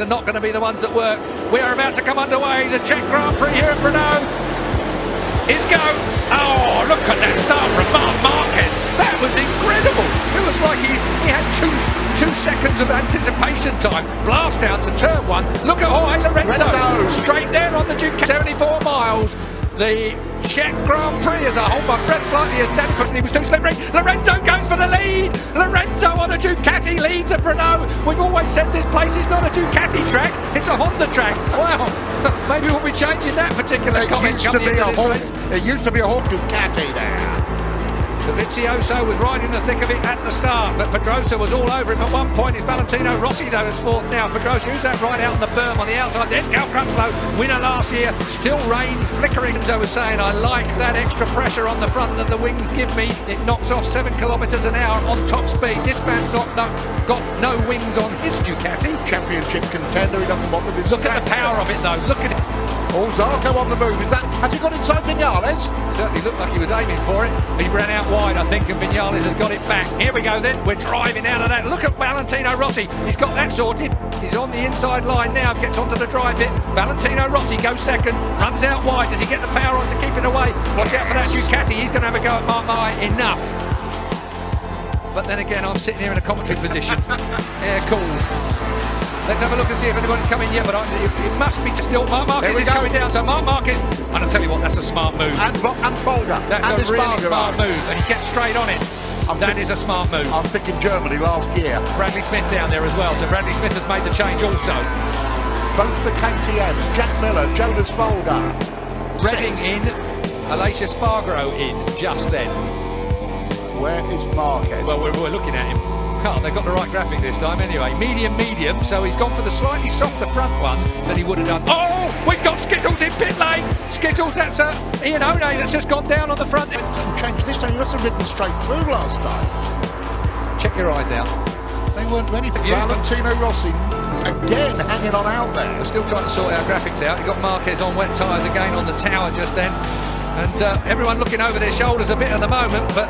are not going to be the ones that work. We are about to come underway. The Czech Grand Prix here at Brno is go. Oh, look at that start from Marquez. That was incredible. It was like he had two seconds of anticipation time. Blast down to turn one. Look at Lorenzo. Straight there on the Ducati. 74 miles. The Czech Grand Prix as I hold my breath slightly as Dan Pussy was too slippery. Lorenzo goes for the lead. Lorenzo on a Ducati leads at Brno. We've always said this place is not a Ducati track, it's a Honda track. Wow, maybe we'll be changing that particular comment coming into this race. It used to be a Honda Ducati there. Dovizioso was right in the thick of it at the start, but Pedrosa was all over him at one point. It's Valentino Rossi though is fourth now. Pedrosa, who's that right out on the berm on the outside? There's Cal Crutchlow, winner last year. Still rain flickering, as I was saying. I like that extra pressure on the front that the wings give me. It knocks off 7 kilometres an hour on top speed. This man's got no wings on his Ducati. Championship contender, he doesn't want them to. Look at the power of it though, look at it. Oh, Zarco on the move. Has he got inside Vinales? Certainly looked like he was aiming for it. He ran out wide, I think, and Vinales has got it back. Here we go then, we're driving out of that. Look at Valentino Rossi, he's got that sorted. He's on the inside line now, gets onto the dry bit. Valentino Rossi goes second, runs out wide. Does he get the power on to keep it away? Watch out for that Ducati, he's going to have a go at Marquez. Enough. But then again, I'm sitting here in a commentary position. Air cool. Let's have a look and see if anybody's coming yet, but it must be still. Marquez is coming down, so Marquez, and I'll tell you what, that's a smart move. And Folger. That's a really smart move, and he gets straight on it. That is a smart move. I'm thinking Germany last year. Bradley Smith down there as well, so Bradley Smith has made the change also. Both the KTMs, Jack Miller, Jonas Folger. Redding in, Aleix Espargaro in, just then. Where is Marquez? Well, we're looking at him. Oh, they've got the right graphic this time anyway. Medium, so he's gone for the slightly softer front one than he would have done. Oh, we've got Skittles in pit lane. Skittles, that's Ian One that's just gone down on the front. Change this time, you must have ridden straight through last time. Check your eyes out. They weren't ready for Valentino Rossi. Again, hanging on out there. We're still trying to sort our graphics out. You've got Marquez on wet tyres again on the tower just then. And everyone looking over their shoulders a bit at the moment, but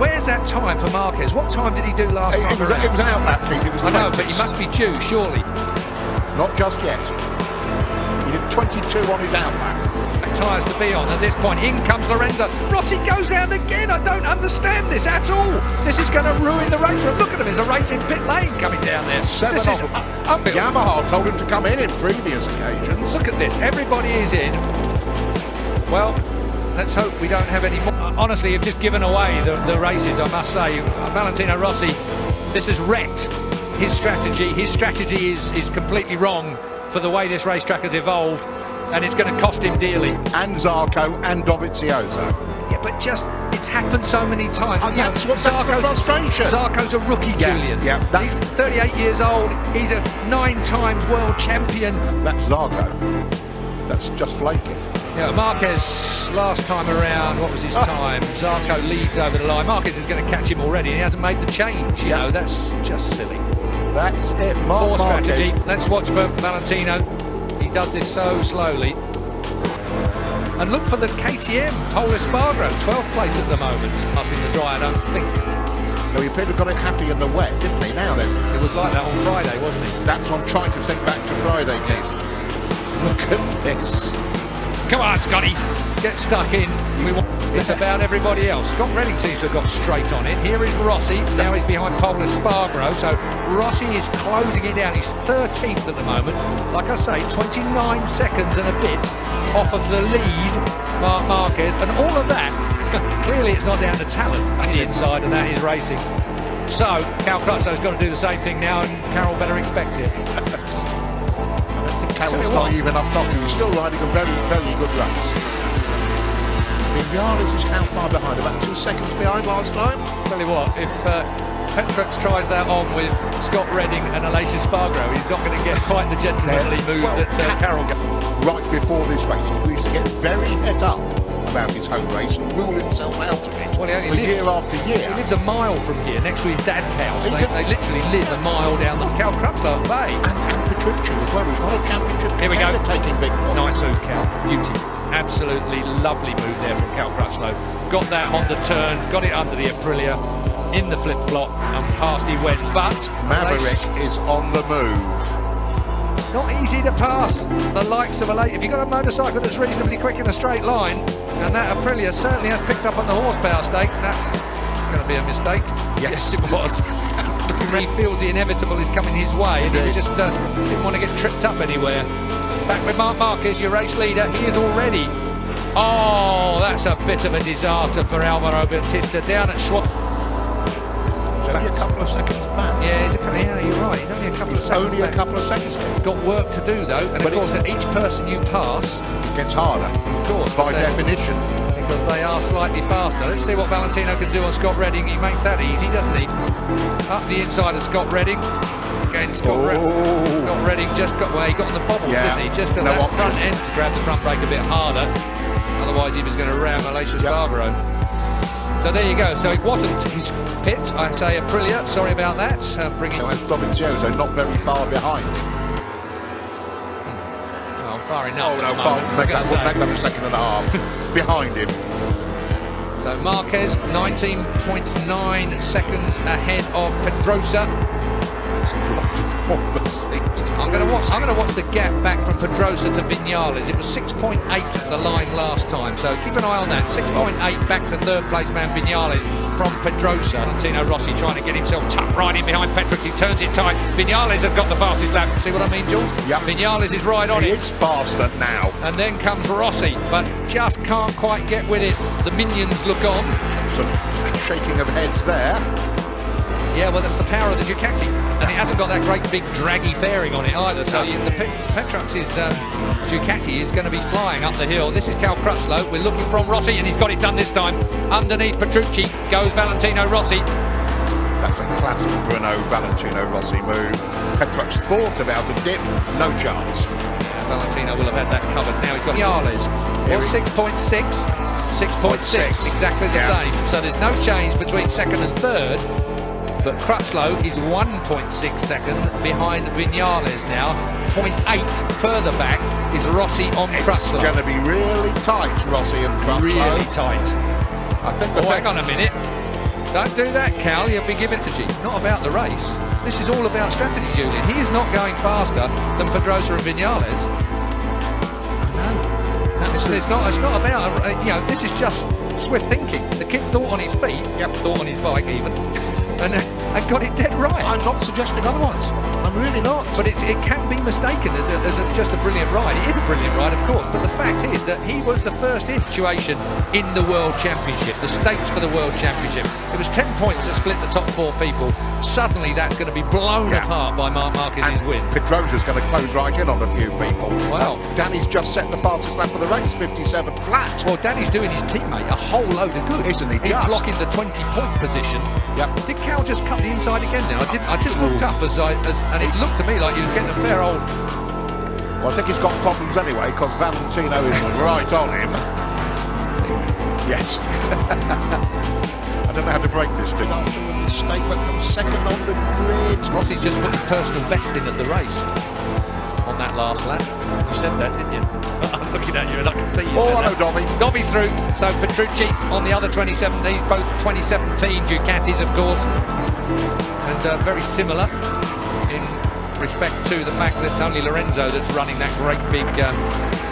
where's that time for Marquez? What time did he do last time around? It was an outlap, Keith. It was I know, but he must be due, surely. Not just yet. He did 22 on his outlap. Tyres to be on at this point. In comes Lorenzo. Rossi goes round again. I don't understand this at all. This is going to ruin the race. Look at him. There's a race in pit lane coming down there. This is Yamaha told him to come in previous occasions. Look at this. Everybody is in. Well, let's hope we don't have any more. Honestly, you've just given away the races, I must say. Valentino Rossi, this has wrecked his strategy. His strategy is completely wrong for the way this racetrack has evolved, and it's going to cost him dearly. And Zarco and Dovizioso. Yeah, but it's happened so many times. And that's the frustration. Zarco's a rookie, Julian. Yeah, he's 38 years old. He's a 9 times world champion. That's Zarco. That's just flaking. Yeah, Marquez last time around, what was his time? Zarco leads over the line. Marquez is going to catch him already, and he hasn't made the change. You know, that's just silly. That's it. Poor strategy. Let's watch for Valentino. He does this so slowly. And look for the KTM, Pol Espargaro, 12th place at the moment. Passing the dry, I don't think. No, he probably got it happy in the wet, didn't he? Now then. It was like that on Friday, wasn't he? That's what I'm trying to think back to Friday, Keith. Look at this. Come on, Scotty, get stuck in. We want this about everybody else. Scott Redding seems to have got straight on it. Here is Rossi. Now he's behind Pol Espargaro. So Rossi is closing it down. He's 13th at the moment. Like I say, 29 seconds and a bit off of the lead, Marquez. And all of that, clearly it's not down to talent on the inside, and that is racing. So Cal Crutchlow got to do the same thing now, and Carroll better expect it. Carroll's not even enough not to. He's still riding a very, very good race. Vinales is how far behind? About 2 seconds behind last time? Tell you what, if Petrux tries that on with Scott Redding and Aleix Espargaro, he's not going to get quite the gentlemanly move that Carroll got. Right before this race, he used to get very het up about his home race and rule himself out of it. Well, he lives, year after year. He lives a mile from here, next to his dad's house. They literally live a mile down the Cal Crutchlow Bay. And Petrucci as well. He's not a championship. Here we go. Taking big points. Nice move, Cal. Beauty. Absolutely lovely move there from Cal Crutchlow. Got that on the turn, got it under the Aprilia, in the flip flop, and past he went. But Maverick is on the move. Not easy to pass the likes of a late. If you've got a motorcycle that's reasonably quick in a straight line, and that Aprilia certainly has picked up on the horsepower stakes, that's going to be a mistake. Yes, it was. He feels the inevitable is coming his way, and he was just didn't want to get tripped up anywhere. Back with Marc Marquez, your race leader. He is already. Oh, that's a bit of a disaster for Alvaro Bautista down at Schwartz. Only a couple of seconds back. Yeah, you're right. He's only a couple of seconds Only back. a couple of seconds. Got work to do though, and but of course, at each person you pass, it gets harder. Of course, by definition, because they are slightly faster. Let's see what Valentino can do on Scott Redding. He makes that easy, doesn't he? Up the inside of Scott Redding. Again, Scott Redding just got he got on the bobbles, didn't he? Just at that front end to grab the front brake a bit harder. Otherwise, he was going to ram Aleix Barbaro. So there you go. So it wasn't his pit. I say Aprilia. Sorry about that. Bringing. And Dovizioso not very far behind. Well, far enough. Oh no, far. Make that a second and a half behind him. So Marquez 19.9 seconds ahead of Pedrosa. I'm going to watch the gap back from Pedrosa to Vinales. It was 6.8 at the line last time, so keep an eye on that. 6.8 back to third place man Vinales from Pedrosa. Valentino Rossi trying to get himself tucked right in behind Petrovic. He turns it tight. Vinales has got the fastest lap. See what I mean, Jules? Yep. Vinales is right on it. It's faster now. And then comes Rossi, but just can't quite get with it. The minions look on. Some shaking of heads there. Yeah, well, that's the power of the Ducati, and it hasn't got that great big draggy fairing on it either. So the Petrox's Ducati is going to be flying up the hill. This is Cal Crutchlow. We're looking from Rossi, and he's got it done this time. Underneath Petrucci goes Valentino Rossi. That's a classic Brno Valentino Rossi move. Petrox thought about a dip, no chance. Yeah, Valentino will have had that covered. Now he's got Vinales. Well, 6.6, 6.6, exactly the same. So there's no change between second and third. But Crutchlow is 1.6 seconds behind Vinales now. 0.8 further back is Rossi on Crutchlow. It's going to be really tight, Rossi and Crutchlow. Really tight. I think. Hang on a minute. Don't do that, Cal. You'll be giving to G. Not about the race. This is all about strategy, Julian. He is not going faster than Pedrosa and Vinales. I know. It's not about, this is just swift thinking. The kid thought on his feet, thought on his bike even, and got it dead right. I'm not suggesting otherwise. I'm really not. But it can be mistaken as just a brilliant ride. It is a brilliant ride, of course, but the fact is that he was the first situation in the World Championship, the stakes for the World Championship. It was 10 points that split the top four people. Suddenly that's going to be blown apart by Marc Marquez's win. Pedrosa's going to close right in on a few people. Wow. Danny's just set the fastest lap of the race, 57 flat. Well, Danny's doing his teammate a whole load of good. Isn't he? He's blocking the 20-point position. Yep. Did Cal just cut the inside again then? I just looked up and it looked to me like he was getting a fair old... Well, I think he's got problems anyway, because Valentino is right on him. Yes. I don't know how to break this, do I? Mistake went from second on the grid. Rossi's just put his personal best in at the race on that last lap. You said that, didn't you? I'm looking at you and I can see you. Oh, hello, Dobby. Dobby's through. So Petrucci on the other 2017, these both 2017 Ducatis, of course, and very similar in respect to the fact that it's only Lorenzo that's running that great big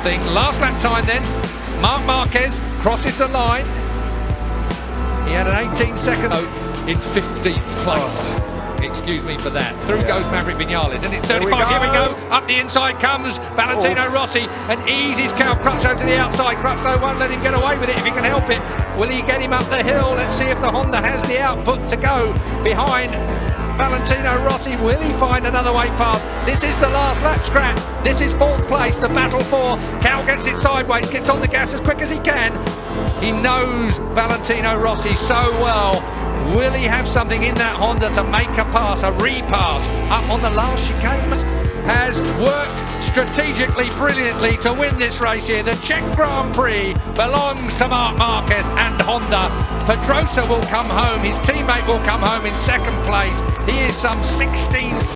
thing. Last lap time then, Marc Marquez crosses the line. He had an 18-second in 15th place. Excuse me for that. Through goes Maverick Vinales, and it's 35. Here we go. Up the inside comes Valentino Rossi, and eases Cal Crutchlow to the outside. Crutchlow won't let him get away with it if he can help it. Will he get him up the hill? Let's see if the Honda has the output to go behind Valentino Rossi. Will he find another way past? This is the last lap scrap. This is fourth place, the battle for. Cal gets it sideways, gets on the gas as quick as he can. He knows Valentino Rossi so well. Will he have something in that Honda to make a pass, a repass up on the last chicane? Has worked strategically brilliantly to win this race here. The Czech Grand Prix belongs to Marc Marquez and Honda. Pedrosa will come home, his teammate will come home in second place. He is some 16